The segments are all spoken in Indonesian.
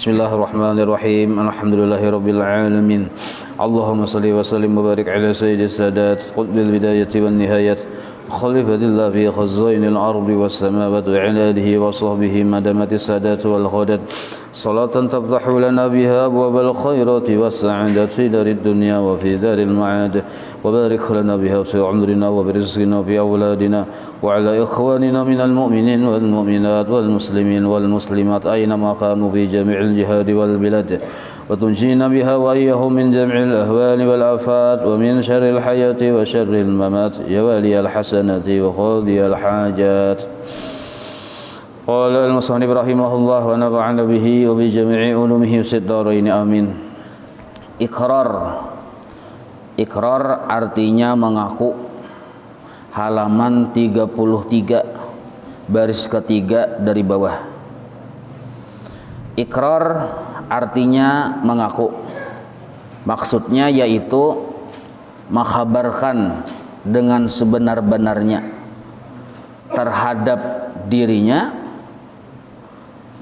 Bismillahirrahmanirrahim. Alhamdulillahirabbil alamin. Allahumma shalli wa sallim wa barik ala sayyidis sadat qutbil bidayati wan nihayat khalifatillah fi khazainil ardi was samawati wa ala alihi wa sahbihi madamatis sadat wal ghadat salatan taftahu lana biha abwabal khairati was sa'adati fi darid dunya wa fi daril ma'ad wa barik lana biha fi umrina wa bi rizqina fi awladina wa ala ikhwanina minal mu'minin wal mu'minat wal muslimin wal muslimat aina ma kanu fi jami'il jihad wal bilad wa tunjina biha wa iyyahum min jami'il ahwali wal afat wa min syarril hayati wa syarril mamat ya waliyal hasanati wa qadiyal hajat. Qala al-musannif rahimahullah wa nafa'ana bihi wa bi jami'i ulumihi fid dharain amin. Iqrar artinya mengaku. Halaman 33 baris ketiga dari bawah. Iqrar artinya mengaku. Maksudnya yaitu mengkhabarkan dengan sebenar-benarnya terhadap dirinya,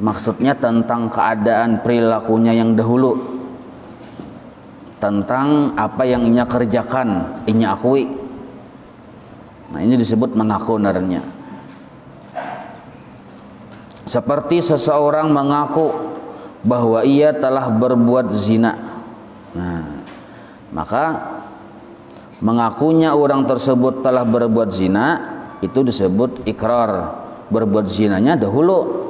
maksudnya tentang keadaan perilakunya yang dahulu, tentang apa yang inya kerjakan, inya akui. Nah, ini disebut mengaku naranya. Seperti seseorang mengaku bahwa ia telah berbuat zina. Nah, maka mengakunya orang tersebut telah berbuat zina itu disebut ikrar. Berbuat zinanya dahulu,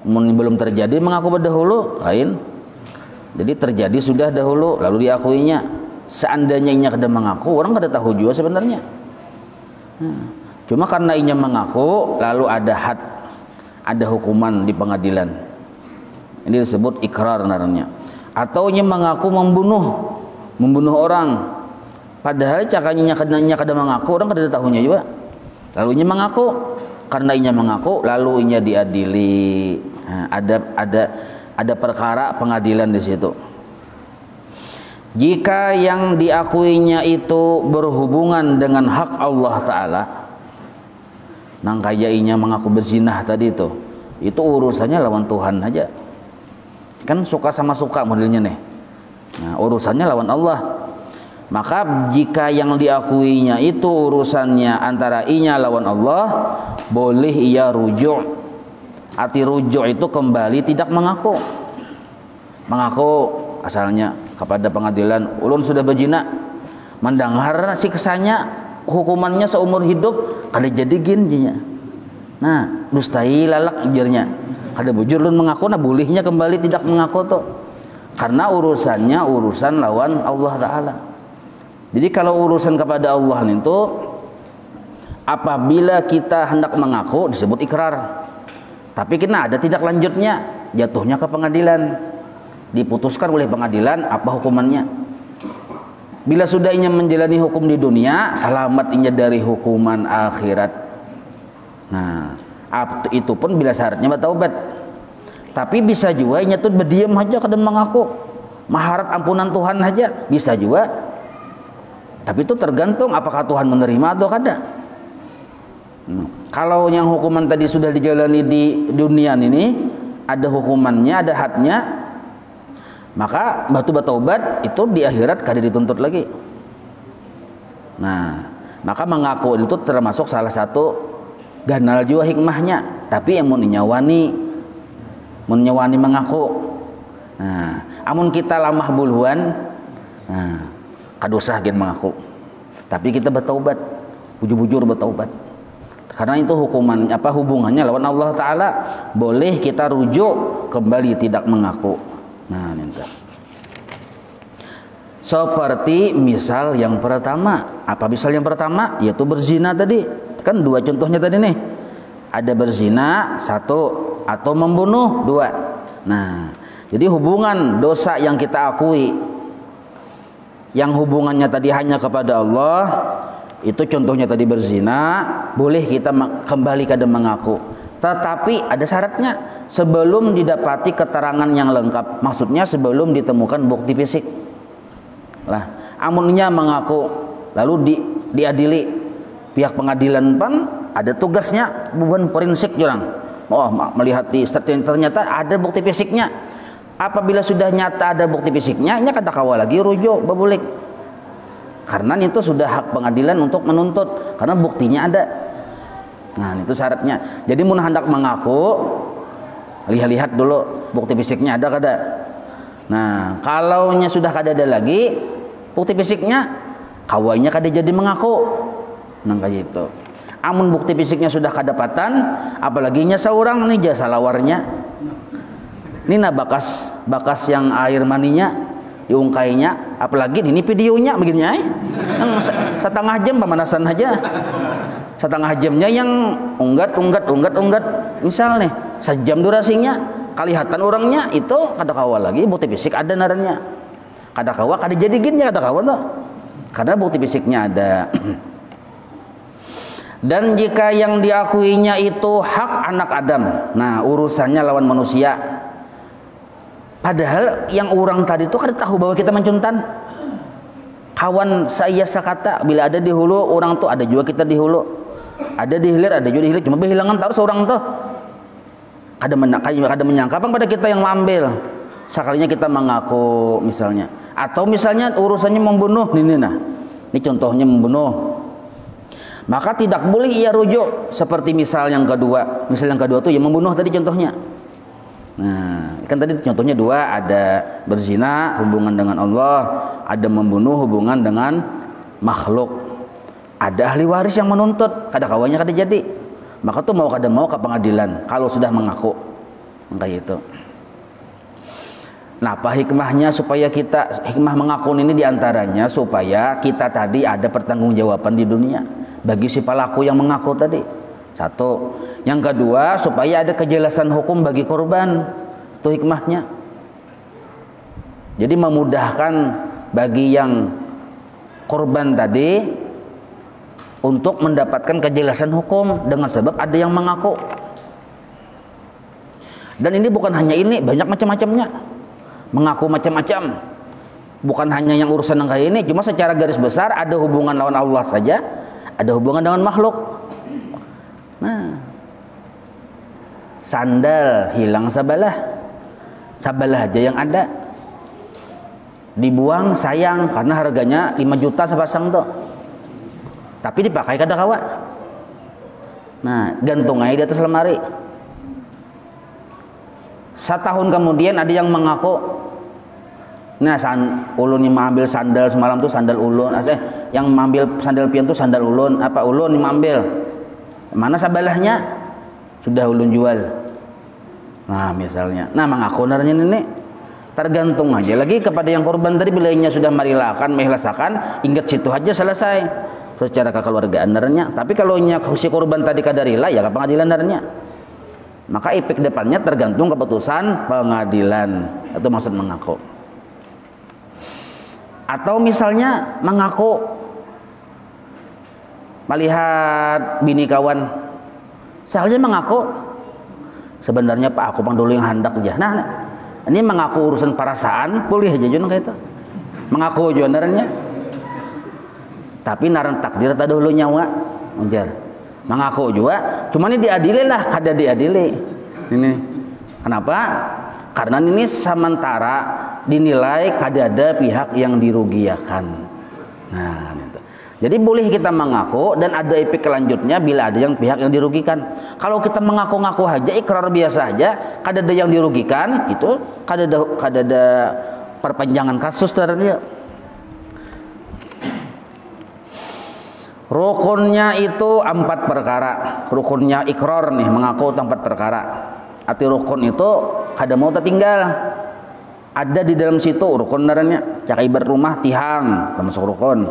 belum terjadi mengaku dahulu lain. Jadi terjadi sudah dahulu lalu diakuinya. Seandainya inya kada mengaku, orang kada tahu juga sebenarnya. Cuma karena inya mengaku lalu ada had, ada hukuman di pengadilan. Ini disebut ikrar namanya. Atau inya mengaku membunuh orang, padahal cakanya kada mengaku, orang kada tahunya juga. Lalu inya mengaku, karena inya mengaku lalu inya diadili. Nah, ada perkara pengadilan di situ. Jika yang diakuinya itu berhubungan dengan hak Allah Ta'ala, nang kaya inya mengaku berzinah tadi itu urusannya lawan Tuhan aja. Kan suka sama suka modelnya nih. Nah, urusannya lawan Allah. Maka jika yang diakuinya itu urusannya antara inya lawan Allah, boleh ia rujuk. Arti rujuk itu kembali tidak mengaku. Mengaku asalnya kepada pengadilan, ulun sudah berzina, mendengar siksanya, hukumannya seumur hidup, kada jadi ginjinya. Nah, dustai lalak ujarnya. Kada bujur ulun mengaku, nah bolehnya kembali tidak mengaku tuh. Karena urusannya urusan lawan Allah Ta'ala. Jadi kalau urusan kepada Allah itu, apabila kita hendak mengaku disebut ikrar. Tapi kita ada tidak lanjutnya, jatuhnya ke pengadilan. Diputuskan oleh pengadilan apa hukumannya. Bila sudah inya menjalani hukum di dunia, selamat inya dari hukuman akhirat. Nah, itu pun bila syaratnya bertaubat. Tapi bisa juga inya tuh berdiam aja kada mengaku, mengharap ampunan Tuhan aja, bisa juga. Tapi itu tergantung apakah Tuhan menerima atau kada. Kalau yang hukuman tadi sudah dijalani di dunia ini, ada hukumannya, ada hadnya, maka batu bertaubat itu di akhirat kada dituntut lagi. Nah, maka mengaku itu termasuk salah satu ganal juga hikmahnya. Tapi yang menyawani mengaku. Nah, amun kita lamah buluan, nah, kadosah gen mengaku. Tapi kita bertaubat, bujur-bujur bertaubat. Karena itu hubungannya lawan Allah Ta'ala, boleh kita rujuk kembali tidak mengaku. Nah, ninta. Seperti misal yang pertama. Apa misal yang pertama? Yaitu berzina tadi. Kan dua contohnya tadi nih. Ada berzina satu, atau membunuh dua. Nah, jadi hubungan dosa yang kita akui, yang hubungannya tadi hanya kepada Allah, itu contohnya tadi berzina, boleh kita kembali kada mengaku. Tetapi ada syaratnya, sebelum didapati keterangan yang lengkap. Maksudnya sebelum ditemukan bukti fisik. Lah, amunnya mengaku lalu diadili, pihak pengadilan pan ada tugasnya bukan forensik jurang. Oh, melihat ternyata ada bukti fisiknya. Apabila sudah nyata ada bukti fisiknya, nya kada kawa lagi rujuk babulik. Karena itu sudah hak pengadilan untuk menuntut karena buktinya ada. Nah, itu syaratnya. Jadi mun hendak mengaku, lihat dulu bukti fisiknya ada kada. Nah, kalau nya sudah kada ada lagi bukti fisiknya, kawainya kada jadi mengaku. Nah, kayak gitu. Amun bukti fisiknya sudah kadapatan, apalagi nya seorang nih jasa lawarnya. Ini nah bakas yang air maninya diungkainya, apalagi ini videonya begini yang setengah jam pemanasan aja, setengah jamnya yang unggat misal nih sejam durasinya, kelihatan orangnya itu kada kawa lagi bukti fisik ada naranya, kada kawa kada jadi gini kada kawa tuh karena bukti fisiknya ada. Dan jika yang diakuinya itu hak anak Adam, nah urusannya lawan manusia. Padahal yang orang tadi itu kan tahu bahwa kita mencuntan. Kawan saya sekata bila ada di hulu orang tuh ada juga kita di hulu. Ada di hilir ada juga di hilir, cuma kehilangan tahu seorang tuh. Ada menyangka apa pada kita yang mengambil. Sekalinya kita mengaku misalnya. Atau misalnya urusannya membunuh Ini contohnya membunuh. Maka tidak boleh ia rujuk seperti misal yang kedua. Misal yang kedua tuh yang membunuh tadi contohnya. Nah, kan tadi contohnya dua, ada berzina hubungan dengan Allah, ada membunuh hubungan dengan makhluk. Ada ahli waris yang menuntut, kada kawanya kada jadi. Maka tuh mau kada mau ke pengadilan kalau sudah mengaku. Kayak itu. Nah, apa hikmahnya supaya hikmah mengaku ini diantaranya supaya kita tadi ada pertanggungjawaban di dunia bagi si pelaku yang mengaku tadi. Satu. Yang kedua, supaya ada kejelasan hukum bagi korban. Itu hikmahnya. Jadi memudahkan bagi yang korban tadi untuk mendapatkan kejelasan hukum dengan sebab ada yang mengaku. Dan ini bukan hanya ini, banyak macam-macamnya. Mengaku macam-macam. Bukan hanya yang urusan yang kayak ini, cuma secara garis besar ada hubungan lawan Allah saja, ada hubungan dengan makhluk. Nah, sandal hilang sabalah aja yang ada, dibuang sayang karena harganya 5 juta sepasang tuh, tapi dipakai kada kawa. Nah, gantung aja di atas lemari. Setahun kemudian ada yang mengaku, nah ulun yang mengambil sandal semalam tuh sandal ulun, yang mengambil sandal pian tuh sandal ulun, ulun yang mengambil. Mana sabalahnya sudah ulun jual. Nah, misalnya. Nah, mengaku narnya ini tergantung aja lagi kepada yang korban tadi, bilainya sudah marilakan, menghlasakan, ingat situ aja selesai. Secara kekeluargaan narnya. Tapi kalau si korban tadi kadarila ya ke pengadilan narnya. Maka efek depannya tergantung keputusan pengadilan. Itu maksud mengaku. Atau misalnya mengaku melihat bini kawan, seharusnya mengaku sebenarnya Pak aku pang dulu yang hendak aja. Nah, ini mengaku urusan perasaan boleh aja juga kayak itu. Mengaku juga naranya. Tapi naran takdir tak dulu nyawa, ujar. Mengaku juga, cuma ini diadili lah, kada diadili. Ini kenapa? Karena ini sementara dinilai kada ada pihak yang dirugikan. Nah, itu. Jadi boleh kita mengaku dan ada efek kelanjutnya bila ada yang pihak yang dirugikan. Kalau kita mengaku-ngaku aja, ikrar biasa aja, kada ada yang dirugikan, itu kada ada perpanjangan kasus terhadap. Rukunnya itu 4 perkara. Rukunnya ikrar nih, mengaku 4 perkara. Arti rukun itu kada mau tertinggal. Ada di dalam situ rukun naranya. Cak ibarat rumah tihang termasuk rukun.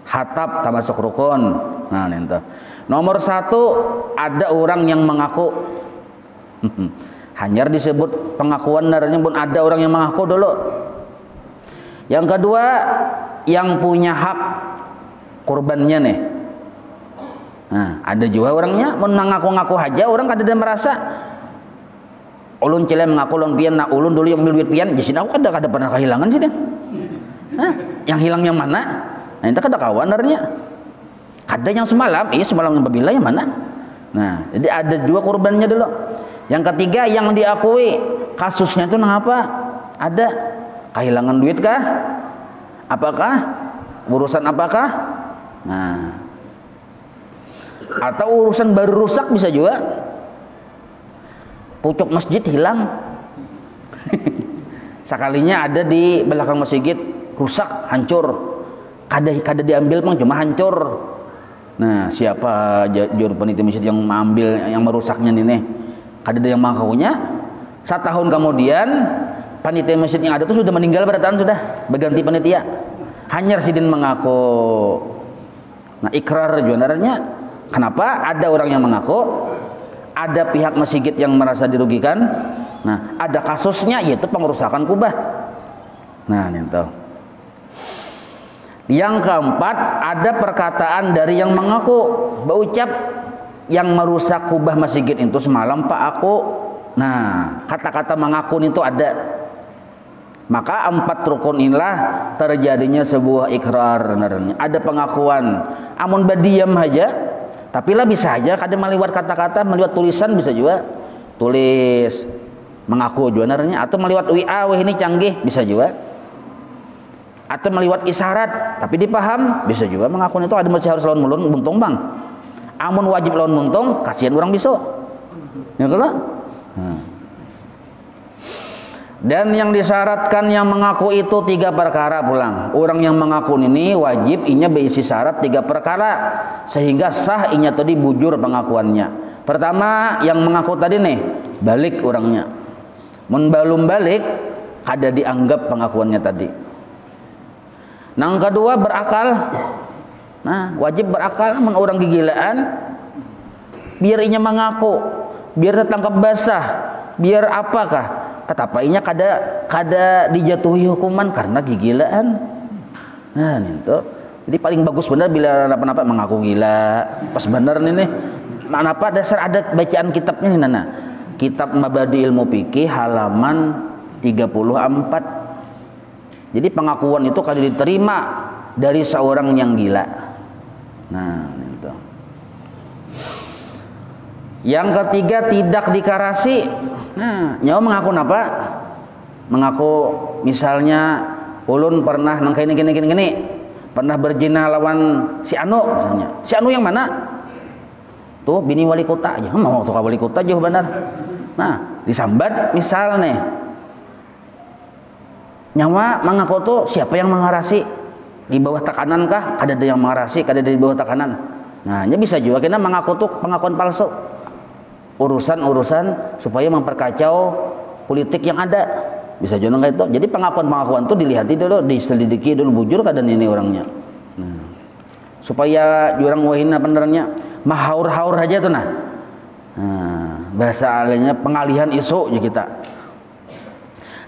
Hatap termasuk rukun. Nah, itu. Nomor 1, ada orang yang mengaku. Hanya disebut pengakuan naranya pun ada orang yang mengaku dulu. Yang kedua, yang punya hak korbannya nih. Nah, ada juga orangnya mengaku-ngaku aja, orang kada ada merasa ulun cile mengaku ulun pian, nah ulun dulu yang ambil duit pian, jadi aku kada pernah kehilangan sih. Nah, yang hilang yang mana? Nah, itu kada kawan narnya. Kada yang semalam, semalam yang babila yang mana? Nah, jadi ada 2 korbannya dulu. Yang ketiga yang diakui kasusnya itu nang apa? Ada. Kehilangan duit kah? Apakah? Urusan apakah? Nah. Atau urusan baru rusak bisa juga. Pucuk masjid hilang. Sekalinya ada di belakang masjid rusak, hancur. Kada diambil bang, cuma hancur. Nah, siapa juru panitia masjid yang mengambil, yang merusaknya nih? Kada ada yang mengakunya. 1 tahun kemudian panitia masjid yang ada itu sudah meninggal, berarti sudah berganti panitia. Hanya Sidin mengaku. Nah, ikrar jualannya. Kenapa? Ada orang yang mengaku, ada pihak masjid yang merasa dirugikan. Nah, ada kasusnya yaitu pengerusakan kubah. Nah, itu. Yang keempat, ada perkataan dari yang mengaku, berucap yang merusak kubah masjid itu semalam Pak aku. Nah, kata-kata mengaku itu ada. Maka 4 rukun inilah terjadinya sebuah ikrar. Ada pengakuan, amun badiam aja, tapi lah bisa aja kadang meliwat kata-kata, meliwat tulisan bisa juga. Tulis mengaku jualannya, atau meliwat WA, wah ini canggih bisa juga. Atau meliwat isyarat tapi dipaham bisa juga. Mengaku itu ada masih harus lawan mulun buntung bang. Amun wajib lawan buntung, kasihan orang besok. Ya kalau. Dan yang disyaratkan yang mengaku itu 3 perkara pulang. Orang yang mengaku ini wajib inya berisi syarat 3 perkara sehingga sah inya tadi bujur pengakuannya. Pertama yang mengaku tadi nih, balik orangnya. Mun belum balik, kada dianggap pengakuannya tadi. Yang kedua berakal. Nah, wajib berakal. Mun orang gigilaan, biar inya mengaku, biar tertangkap basah, biar apakah? Ketapainya kada dijatuhi hukuman karena gigilaan. Nah, itu. Jadi paling bagus benar bila apa-apa mengaku gila. Pas benar nih. Apa dasar ada bacaan kitabnya nih Nana. Kitab Mabadi Ilmu Fikih halaman 34. Jadi pengakuan itu kada diterima dari seorang yang gila. Nah, itu. Yang ketiga tidak dikarasi. Nah, nyawa mengaku apa? Mengaku misalnya ulun pernah nang gini. Pernah berzina lawan si Anu misalnya. Si Anu yang mana? Tuh bini wali kota aja. Mau tuh wali kota jauh benar. Nah, disambat misal nih. Nyawa mengaku tuh siapa yang mengarasi? Di bawah tekanan kah? Kada ada yang mengarasi, kada ada di bawah tekanan. Nah, ini bisa juga kita mengaku tuh pengakuan palsu. Urusan-urusan supaya memperkacau politik yang ada, bisa juga kayak itu. Jadi pengakuan itu dilihati dulu, diselidiki dulu bujur keadaan ini orangnya. Nah, supaya jurang wahina benernya mahaur-haur aja tuh nah. Bahasa alanya pengalihan isu ya kita.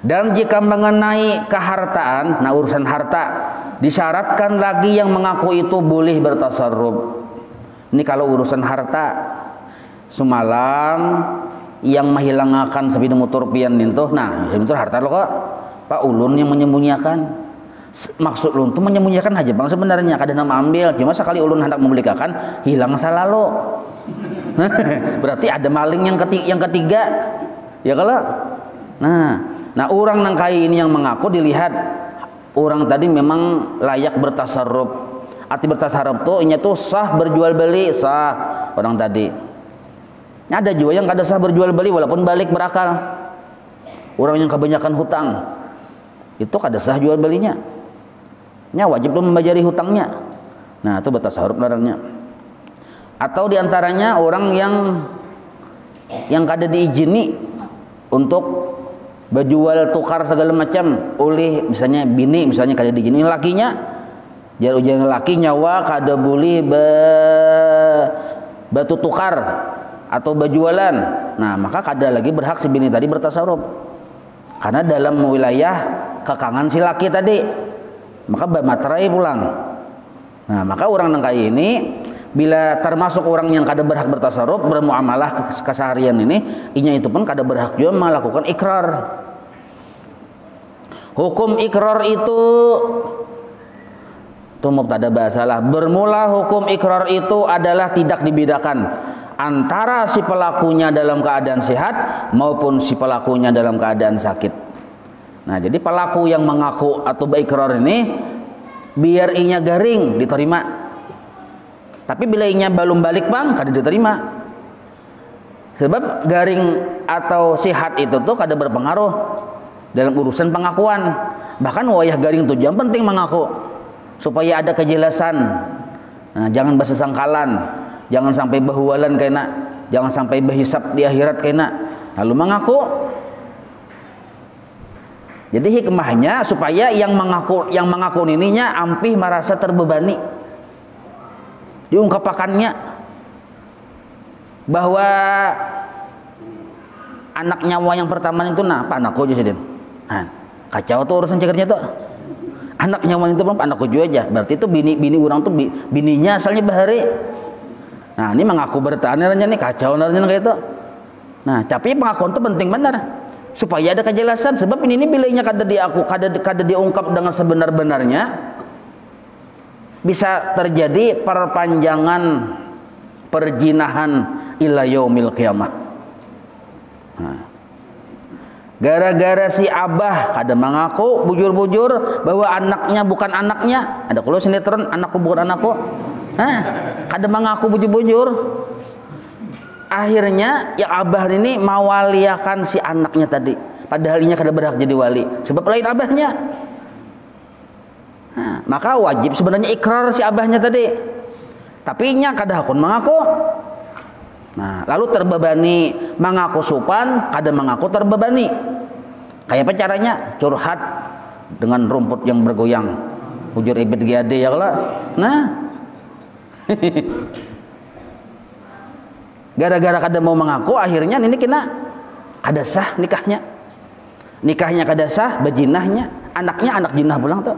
Dan jika mengenai kehartaan, nah urusan harta disyaratkan lagi yang mengaku itu boleh bertasarruf. Ini kalau urusan harta. Semalam yang menghilangkan sepeda motor pian itu, nah itu harta lo kok Pak ulun yang menyembunyikan. Maksud ulun tuh menyembunyikan aja bang sebenarnya kada nama ambil, cuma sekali ulun hendak membelikan hilang salah lo. Berarti ada maling yang ketiga ya kalau. Nah orang nang kai ini yang mengaku dilihat orang tadi memang layak bertasarruf. Arti bertasarruf tuh inya tuh sah berjual beli, sah orang tadi. Ada juga yang kada sah berjual beli walaupun balik berakal. Orang yang kebanyakan hutang itu kada sah jual belinya. Nya wajib lu membayari hutangnya. Nah, itu bertasarruf larangnya. Atau diantaranya orang yang kada diizini untuk berjual tukar segala macam oleh misalnya bini, misalnya kada diizini lakinya. Jar ujian laki nyawa kada boleh batu tukar atau berjualan. Nah, maka kada lagi berhak si bini tadi bertasarruf. Karena dalam wilayah kekangan si laki tadi. Maka bermaterai pulang. Nah, maka orang nang kaya ini bila termasuk orang yang kada berhak bertasarruf bermuamalah keseharian ini, inya itu pun kada berhak juga melakukan ikrar. Hukum ikrar itu mubtada bahasalah. Bermula hukum ikrar itu adalah tidak dibedakan antara si pelakunya dalam keadaan sehat maupun si pelakunya dalam keadaan sakit. Nah, jadi pelaku yang mengaku atau beikrar ini biar inya garing diterima. Tapi bila inya belum balik bang, kada diterima. Sebab garing atau sihat itu tuh kada berpengaruh dalam urusan pengakuan. Bahkan wayah garing tuh yang penting mengaku supaya ada kejelasan. Nah, jangan bersangkalan, jangan sampai bahualan kena, jangan sampai berhisap di akhirat kena. Lalu mengaku. Jadi hikmahnya supaya yang mengaku ininya ampih merasa terbebani. Diungkapkannya bahwa anak nyawa yang pertama itu apa anakku aja sih, nah, kacau tuh urusan cekernya tuh. Anak nyawa itu belum anakku juga aja. Berarti itu bini orang tuh bininya asalnya bahari. Nah, ini mengaku bertahan nih kacau naranya kayak itu. Nah, tapi pengakuan itu penting benar supaya ada kejelasan. Sebab ini bilainya kada diungkap dengan sebenar-benarnya, bisa terjadi perpanjangan perjinahan ila yaumil qiyamah. Nah, gara-gara si abah kada mengaku bujur-bujur bahwa anaknya bukan anaknya. Ada kalau sinetron anakku bukan anakku. Kada mengaku bujur-bujur. Akhirnya yang abah ini mawaliakan si anaknya tadi, padahal inya kada berhak jadi wali sebab lain abahnya. Nah, maka wajib sebenarnya ikrar si abahnya tadi, tapi inya kada hakun mengaku. Nah, lalu terbebani mengaku supan, kada mengaku terbebani. Kayak apa caranya? Curhat dengan rumput yang bergoyang, ujur ibit giade ya kalau. Nah, gara-gara kada mau mengaku, akhirnya ini kena kada sah nikahnya. Nikahnya kada sah, bejinahnya, anaknya anak jinah pulang tuh.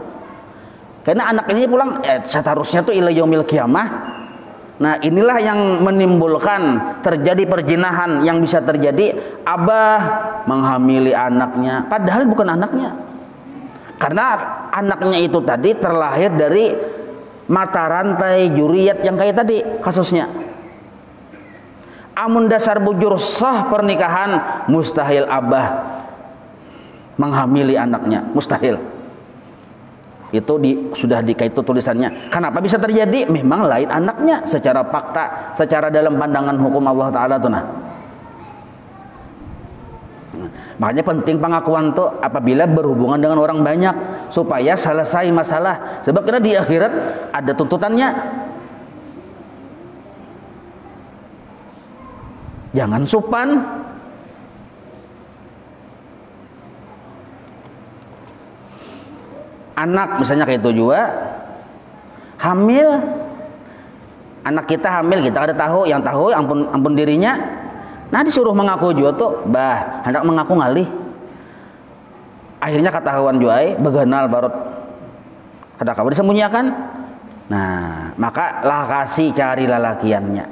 Karena anak ini pulang seharusnya tuh ila yaumil qiyamah. Nah, inilah yang menimbulkan terjadi perjinahan yang bisa terjadi abah menghamili anaknya padahal bukan anaknya. Karena anaknya itu tadi terlahir dari mata rantai juriyat yang kayak tadi kasusnya. Amun dasar bujur sah pernikahan, mustahil abah menghamili anaknya, mustahil. Itu sudah dikaitu tulisannya. Kenapa bisa terjadi? Memang lain anaknya secara fakta, secara dalam pandangan hukum Allah Ta'ala tuh nah. Makanya penting pengakuan tuh apabila berhubungan dengan orang banyak supaya selesai masalah. Sebab karena di akhirat ada tuntutannya. Jangan supan. Anak misalnya kayak itu juga hamil, anak kita hamil, kita ada tahu, yang tahu ampun dirinya. Nah, disuruh mengaku juga tuh, bah hendak mengaku ngalih. Akhirnya ketahuan juga beganal barot kada kabar disembunyikan. Nah, maka lah kasih cari lalakiannya,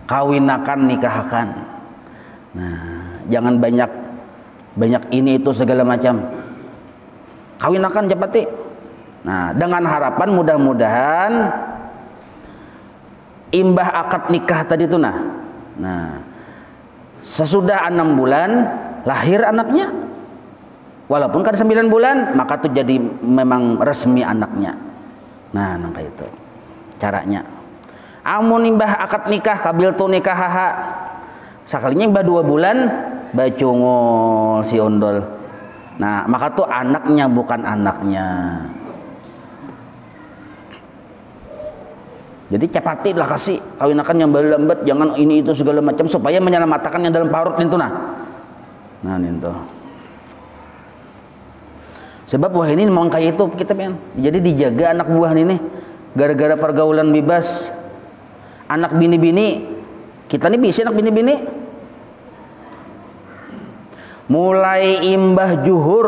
kawinakan, nikahkan. Nah, jangan banyak ini itu segala macam. Kawinakan cepati. Nah, dengan harapan mudah-mudahan imbah akad nikah tadi itu nah. Nah, sesudah 6 bulan lahir anaknya. Walaupun kan 9 bulan, maka itu jadi memang resmi anaknya. Nah, nangka itu caranya. Amun imbah akad nikah kabil tu nikah haha. Sakalinya imbah 2 bulan bacungol si ondol. Nah, maka tuh anaknya bukan anaknya. Jadi cepatilah kasih kawinakan yang lambat, jangan ini itu segala macam supaya menyelamatkan yang dalam parut itu nah. Nah, itu. Sebab wah ini mau kayak itu kita pengen. Jadi dijaga anak buah ini gara-gara pergaulan bebas. Anak bini-bini kita nih bisa anak bini-bini. Mulai imbah juhur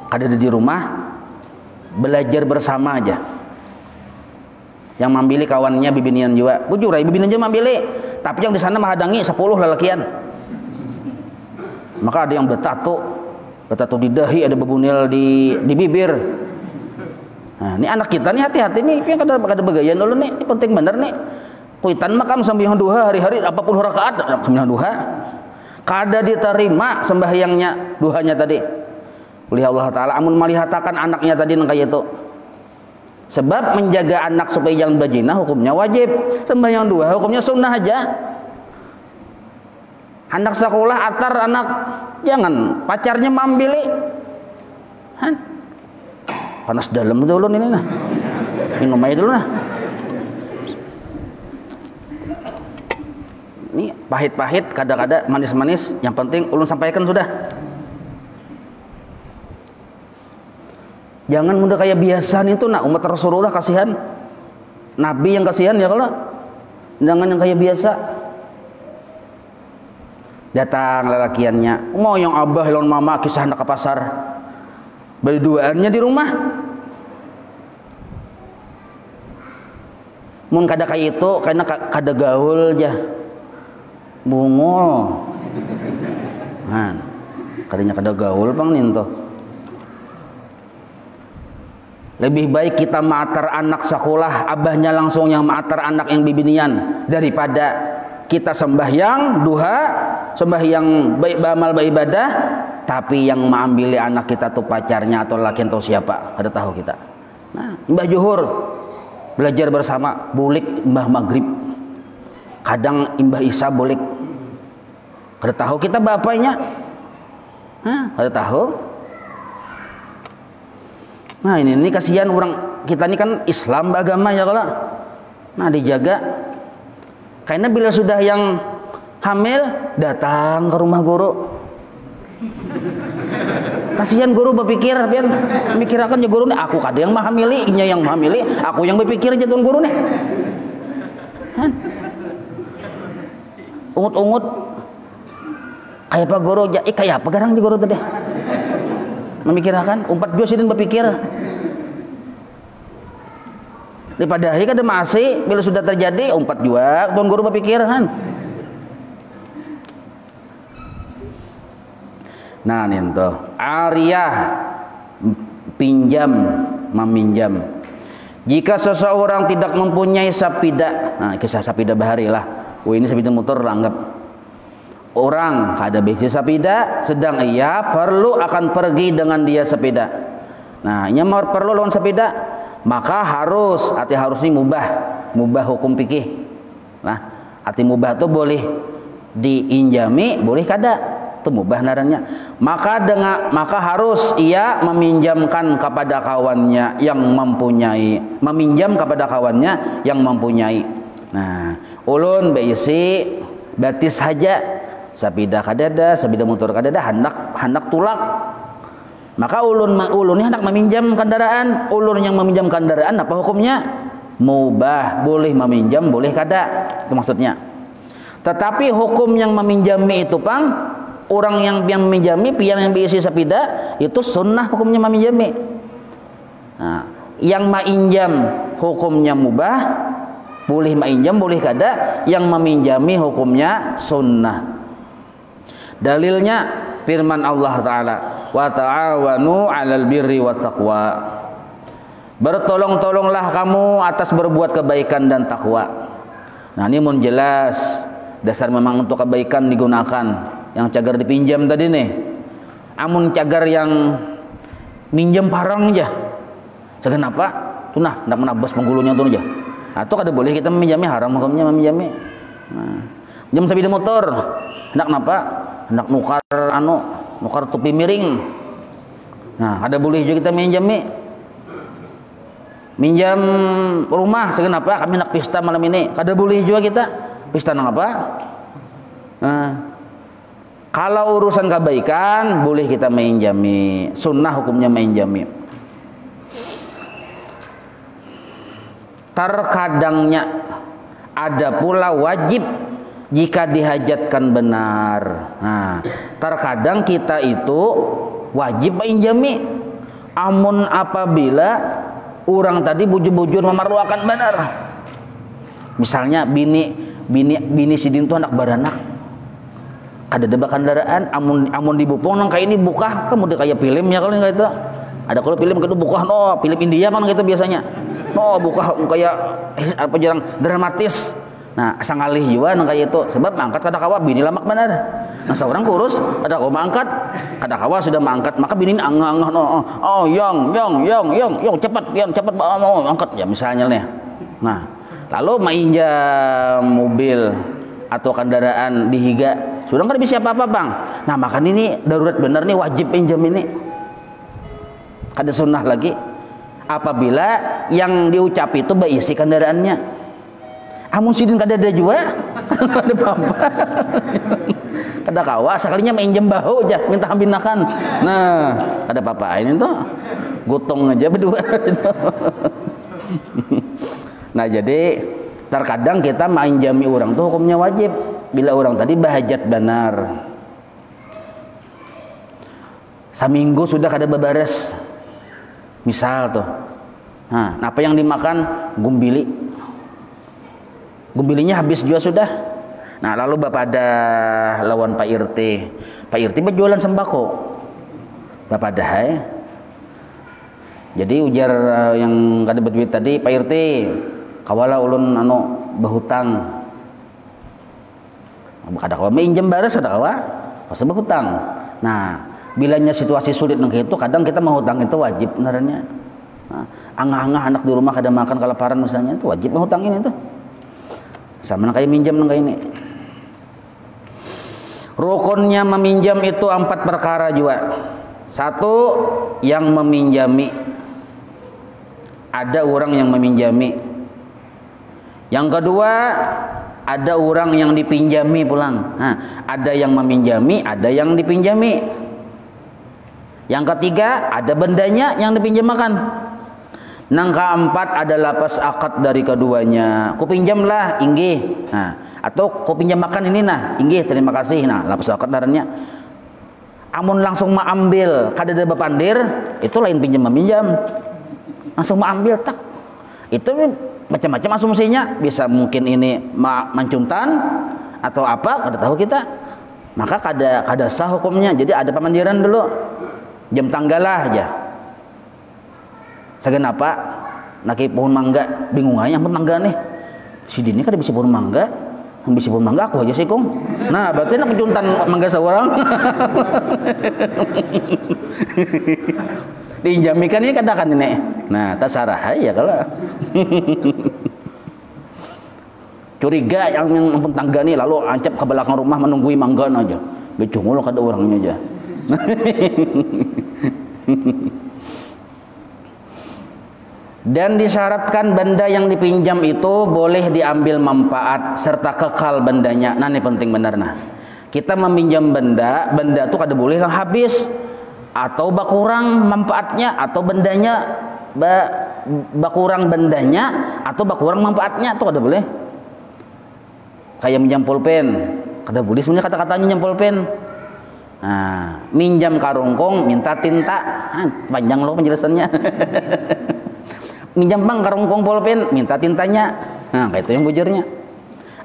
kada ada di rumah, belajar bersama aja. Yang mambili kawannya bibinian juga. Bujur bibinian juga mambili, tapi yang di sana menghadangi 10 lelakian. Maka ada yang bertato di dahi, ada bebunil di bibir. Nah, ini anak kita nih hati-hati nih, yang kada begayan dulu nih, ini penting bener nih. Kuitan makam sembahyang duha hari-hari 40 rakaat sembahyang duha. Kada diterima sembahyangnya duhanya tadi. oleh Allah Ta'ala amun malihatakan anaknya tadi nang kayak itu. Sebab menjaga anak supaya jangan berzina hukumnya wajib, sembahyang 2 hukumnya sunnah aja. Anak sekolah atar anak jangan pacarnya mambili. Panas dalam dulu ini nah. Minum aja dulu nah. Ini pahit-pahit, kada-kada, manis-manis, yang penting ulun sampaikan sudah. Jangan mudah kayak biasa itu nak umat Rasulullah kasihan. Nabi yang kasihan ya kalau. Jangan yang kayak biasa. Datang lelakiannya, mau yang abah lawan mama kisah hendak ke pasar. Berduaannya di rumah. Mun kada kayak itu karena kada gaul aja. Bungul. Nah, kadanya kada gaul pang ninto. Lebih baik kita maatar anak sekolah, abahnya langsung yang maatar anak yang bibinian daripada kita sembahyang duha, sembahyang baik beramal baik ibadah, tapi yang mengambil anak kita tuh pacarnya atau laki atau siapa, ada tahu kita. Nah, mbah Juhur belajar bersama, bulik mbah Maghrib, kadang imbah Isa bulik, ada tahu kita bapaknya, ada tahu. Nah ini kasihan orang kita ini kan Islam agama ya kalau, nah dijaga. Karena bila sudah yang hamil datang ke rumah guru, kasihan guru berpikir biar mikirakan ya guru nih aku kada yang mahamili, inya yang mahamili, aku yang berpikir aja tuan guru nih. Ungut-ungut kayak apa guru ya, kayak apa garang di guru tadi memikirkan umpat jua sidin berpikir daripada hari kada masih bila sudah terjadi umpat jua tuan guru berpikir kan. Nah ninto ariyah pinjam meminjam. Jika seseorang tidak mempunyai sapida, nah kisah sapida bahari lah. Ini sapida motor lah anggap. Orang kada besi sepeda sedang ia perlu akan pergi dengan dia sepeda. Nah, nya mau perlu lawan sepeda, maka harus ini mubah hukum fikih. Nah, arti mubah itu boleh diinjami, boleh kada. Itu mubah narannya. Maka harus ia meminjamkan kepada kawannya yang mempunyai, meminjam kepada kawannya yang mempunyai. Nah, ulun beisi batis saja. Sapida kadada, sapida motor kadada, hendak tulak. Maka ulun ini hendak meminjam kendaraan. Ulun yang meminjam kendaraan apa hukumnya? Mubah, boleh meminjam, boleh kada. Itu maksudnya. Tetapi hukum yang meminjami itu pang orang yang meminjami, pian yang diisi sapida itu sunnah hukumnya meminjami. Nah, yang mainjam hukumnya mubah, boleh mainjam, boleh kada. Yang meminjami hukumnya sunnah. Dalilnya firman Allah Ta'ala, wa ta'awanu 'alal birri wat taqwa. Bertolong-tolonglah kamu atas berbuat kebaikan dan takwa. Nah ini mun jelas dasar memang untuk kebaikan digunakan. Yang cagar dipinjam tadi nih, amun cagar yang minjam parang aja segan apa tuh nah ndak menabas penggulunya tuh aja atau kada boleh kita meminjami, haram hukumnya meminjami. Nah, jam sepeda motor hendak napa, hendak nukar topi miring. Nah, ada boleh juga kita minjam rumah segan apa, kami nak pesta malam ini, kada boleh juga kita pesta nang apa. Nah, kalau urusan kebaikan boleh kita minjami, sunnah hukumnya minjami. Terkadangnya ada pula wajib jika dihajatkan benar. Nah, terkadang kita itu wajib minjami. Amun apabila orang tadi bujur-bujur memerlukan benar. Misalnya bini sidin itu anak baranak. Kada ada kendaraan, amun dibupong nang kayak ini buka, kamu kayak film ya kalau kayak itu. Ada kalau film itu buka, film India kan gitu biasanya. Buka kayak apa jarang dramatis. Nah, sangalih juga nang kayak itu sebab mangkat kada kawa bini lamak benar. Nah, seorang kurus kada kawa mangkat, kada kawa sudah mangkat, maka bini angah no. Oh, yong cepat angkat ya misalnya nih. Nah, lalu mainjam mobil atau kendaraan dihiga, sudah kada bisa apa-apa, Bang. Nah, makan ini darurat benar nih, wajib pinjam ini. Kada sunnah lagi apabila yang diucap itu berisi kendaraannya. Amun sidin kada ada juga, kada apa-apa. Kada kawa, sekalinya mainjam bahu aja, minta ambinakan. Nah, kada apa-apa ini tuh, gotong aja berdua. Nah, jadi terkadang kita mainjami orang tuh hukumnya wajib bila orang tadi bahajat benar. Saminggu sudah kada beberes, misal tuh. Nah, apa yang dimakan gumbili. Gumbilinya habis juga sudah. Nah, lalu bapak ada lawan Pak RT. Pak RT berjualan sembako. Bapak ada Jadi ujar yang kada berduit tadi, Pak RT, kawala ulun bahutang. Kada kawa minjem bares kada kawa, pas bahutang. Nah, bilanya situasi sulit nang itu kadang kita menghutang itu wajib benernya. Nah, angah-angah anak di rumah kada makan kelaparan misalnya itu wajib menghutangin itu. Sama kayak minjam nang ini. Rukunnya meminjam itu 4 perkara juga. 1, yang meminjami. Ada orang yang meminjami. Yang kedua, ada orang yang dipinjami pulang. Nah, ada yang meminjami, ada yang dipinjami. Yang ketiga, ada bendanya yang dipinjamkan. Nang keempat ada lapas akad dari keduanya. Ku pinjamlah, inggih. Nah, atau ku pinjam makan ini nah, inggih, terima kasih. Nah, lapas akad darahnya. Amun langsung mengambil kada ada bepandir, itu lain pinjam meminjam. Langsung mengambil tak. Itu macam-macam asumsinya, bisa mungkin ini mancuntan atau apa, kada tahu kita. Maka kada sah hukumnya. Jadi ada pemandiran dulu. Jam tanggalah aja. Sagan apa? Naki pohon mangga, bingung aja pohon mangga nih. Si Dini kan bisa pohon mangga, yang bisa pohon mangga aku aja sih kong. Nah, berarti nak menjuntan mangga seorang. Diinjamikan ini katakan ini. Nah, tak sarah ya kalau. Curiga yang tangga nih lalu ancap ke belakang rumah menunggui mangga aja. Becungul kada orangnya aja. Dan disyaratkan benda yang dipinjam itu boleh diambil manfaat serta kekal bendanya. Nah, ini penting benar nah. Kita meminjam benda itu kada boleh lah habis atau bakurang manfaatnya atau bendanya bakurang bendanya atau bakurang manfaatnya itu kada boleh. Kayak minjam pulpen, kada boleh sebenarnya kata-katanya minjam pulpen. Nah, minjam karungkong minta tinta. Panjang loh penjelasannya. Minjam bang karungkong pulpen minta tintanya. Nah, kayak itu yang bujurnya.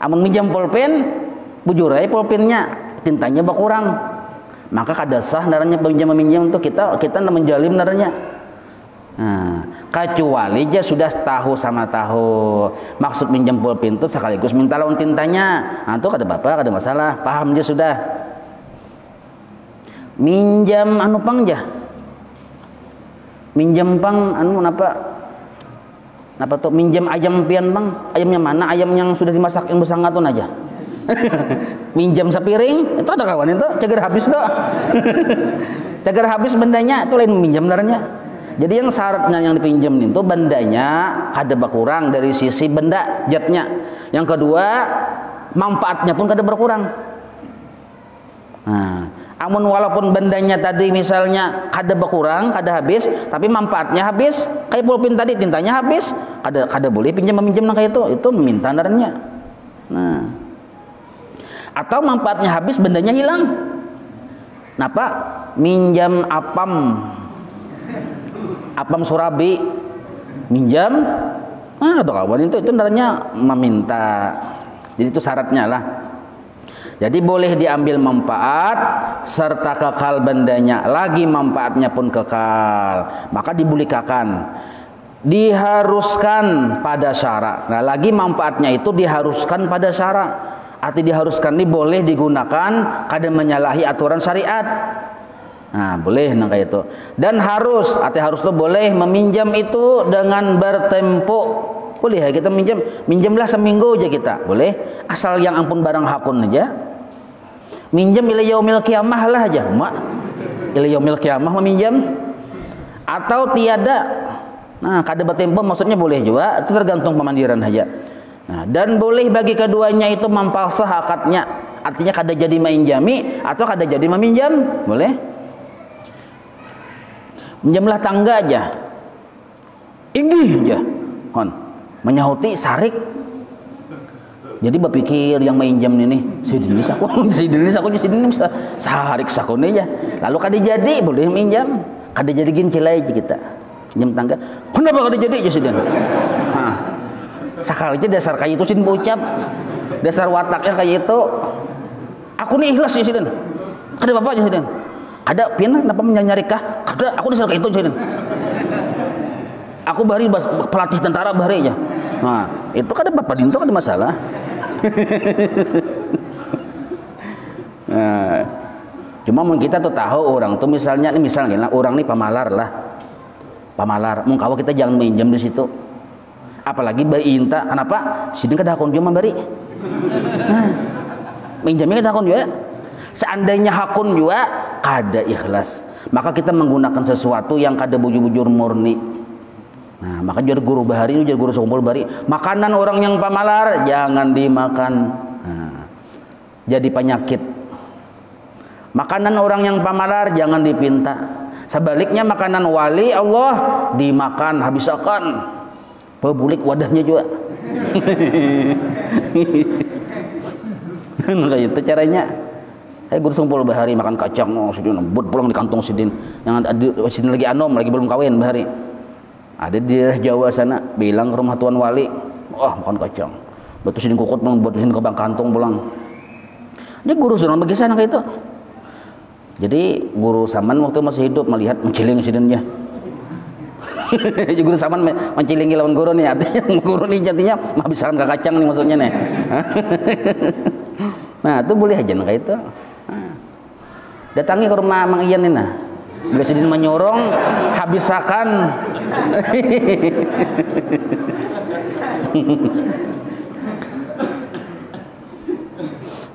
Amun minjam pulpen bujur aja pulpennya, tintanya berkurang. Maka kada sah naranya meminjam untuk kita menjalim naranya. Nah, kecuali aja sudah tahu sama tahu. Maksud minjam pulpen itu sekaligus minta lawan tintanya. Nah, itu kada apa-apa, kada masalah. Paham aja sudah. Minjam pang aja. Minjam pang Napa tuh minjam ayam pian bang? Ayamnya mana? Ayam yang sudah dimasak yang bersangatun aja. Minjam sepiring itu ada kawan itu cager habis tuh. Cager habis bendanya itu lain minjam naranya. Jadi yang syaratnya yang dipinjam itu bendanya kada berkurang dari sisi benda jatnya. Yang kedua manfaatnya pun kada berkurang. Nah, amun walaupun bendanya tadi misalnya kada berkurang, kada habis, tapi manfaatnya habis, kayak pulpen tadi tintanya habis, kada boleh meminjam kayak itu meminta naranya. Nah, atau manfaatnya habis, bendanya hilang. Napa? Minjam apam surabi, minjam, ada kawan itu naranya meminta. Jadi itu syaratnya lah. Jadi boleh diambil manfaat serta kekal bendanya, lagi manfaatnya pun kekal, maka dibulikakan. diharuskan pada syarat. Nah, lagi manfaatnya itu diharuskan pada syarat. Arti diharuskan ini boleh digunakan kada menyalahi aturan syariat. Nah, boleh nang kayak itu. Dan harus, arti harus itu boleh meminjam itu dengan bertempo. Boleh ya kita minjamlah seminggu aja kita. Boleh, asal yang ampun barang hakun aja. Minjam ila yaumil qiyamah lah aja, mak. Ila yaumil qiyamah meminjam atau tiada. Nah, kada bertempo maksudnya boleh juga, itu tergantung pemandiran aja. Nah, dan boleh bagi keduanya itu mempalsah akadnya. Artinya kada jadi minjami atau kada jadi meminjam, boleh. Minjamlah tangga aja, inggih aja, hon menyahuti sarik. Jadi berpikir yang minjam ini sidin aku bisa sarik sakone aja. Lalu kada jadi boleh minjam, kada jadi gin cilai kita pinjam tangga. Kenapa kada jadi aja sidin? Nah, sakal aja dasar kayak itu sidin ucap, dasar wataknya kayak itu. Aku nih ikhlas ya sidin. Kada apa aja sidin. Ada pian kenapa menyarikah? Kada, aku disuruh kayak itu jadi. Aku bari pelatih tentara bari aja. Nah, itu kada apa itu kada masalah. Nah, cuma kita tuh tahu orang tuh misalnya orang nih pamalar lah. Pamalar, mun kawa kita jangan minjam di situ. Apalagi bayi inta, kenapa? Sidin kada hakun cuma bari. Nah, minjamnya kada hakun juga. Seandainya hakun juga kada ikhlas, maka kita menggunakan sesuatu yang kada bujur-bujur murni. Nah, maka jadi guru bahari, jadi guru sekumpul bahari, makanan orang yang pamalar jangan dimakan. Nah, jadi penyakit. Makanan orang yang pamalar jangan dipinta. Sebaliknya makanan wali Allah dimakan habisakan. Pebulik wadahnya juga. Nah, itu caranya. Guru sekumpul bahari makan kacang, sidin buat pulang di kantong sidin. Yang ada sidin lagi anom, lagi belum kawin bahari. Ada di daerah Jawa sana, bilang ke rumah tuan wali, makan kacang. Batu sidin kukut, buat sidin ke bang kantong pulang. Dia guru sunan bagi sana kayak itu. Jadi guru Saman waktu masih hidup melihat menciling sidinnya. Guru Saman mencilingi lawan guru nih, artinya guru nih jadinya menghabiskan ke kacang nih maksudnya nih. Nah, itu boleh aja kayak itu. Datangi ke rumah Mang Ian ini nah. Bila sidin menyorong habisakan.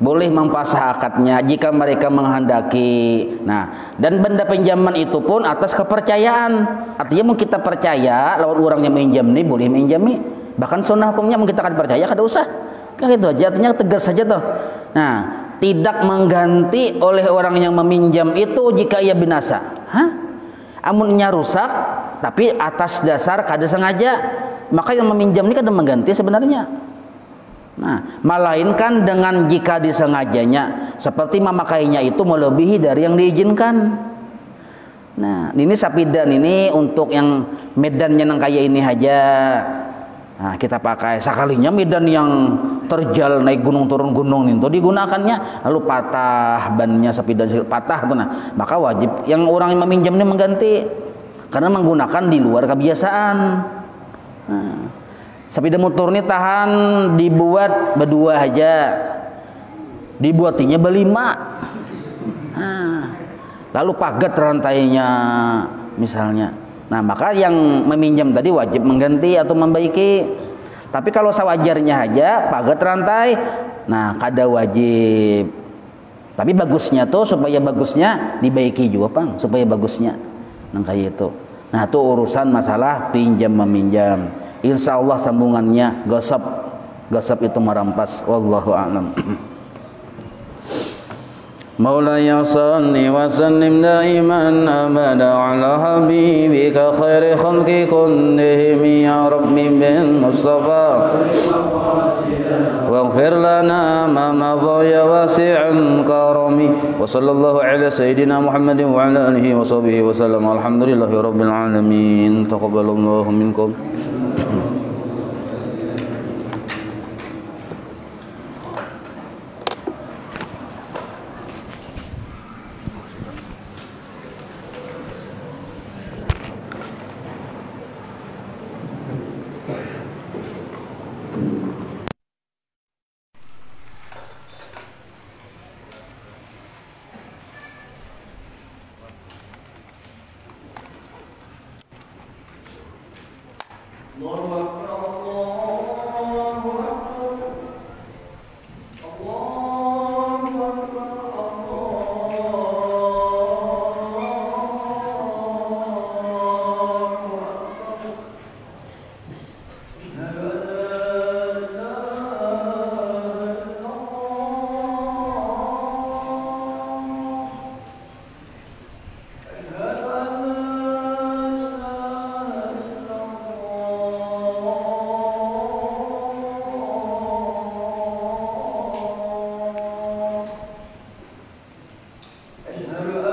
Boleh mempasah akadnya jika mereka menghendaki. Nah, dan benda pinjaman itu pun atas kepercayaan. Artinya mau kita percaya lawan orang yang minjam nih boleh minjami. Bahkan sunnah hukumnya mau kita kan percaya kada usah. Kan gitu aja, artinya tegas saja tuh. Nah, tidak mengganti oleh orang yang meminjam itu jika ia binasa. Amunnya rusak, tapi atas dasar kada sengaja, maka yang meminjam ini kada mengganti sebenarnya. Nah, melainkan dengan jika disengajanya, seperti memakainya itu melebihi dari yang diizinkan. Nah, ini sapidan ini untuk yang medannya nang kayak ini aja. Nah, kita pakai sekalinya medan yang terjal naik gunung turun gunung itu digunakannya lalu patah bannya sapidan patah tuh, nah maka wajib yang orang yang meminjam ini mengganti karena menggunakan di luar kebiasaan. Nah, sepeda motor ini tahan dibuat berdua aja, dibuatinya berlima. Nah, lalu pagat rantainya misalnya. Nah, maka yang meminjam tadi wajib mengganti atau membaiki. Tapi kalau sewajarnya aja pagat rantai, nah kada wajib. Tapi bagusnya tuh supaya bagusnya dibaiki juga, Pang, supaya bagusnya. Nah, kayak itu. Nah, itu urusan masalah pinjam meminjam. Insya Allah sambungannya gosap itu merampas. Wallahu a'lam. Maulaya salli wa sallim daiman abada ala habibika khairi khalqi kullihim ya rabbi bin mustafa waghfir lana ma madha ya wasi'an karami wa sallallahu ala sayyidina Muhammadin wa ala alihi wa sahbihi wa sallam alhamdulillahi rabbil alamin taqabbalallahu minkum. أشهد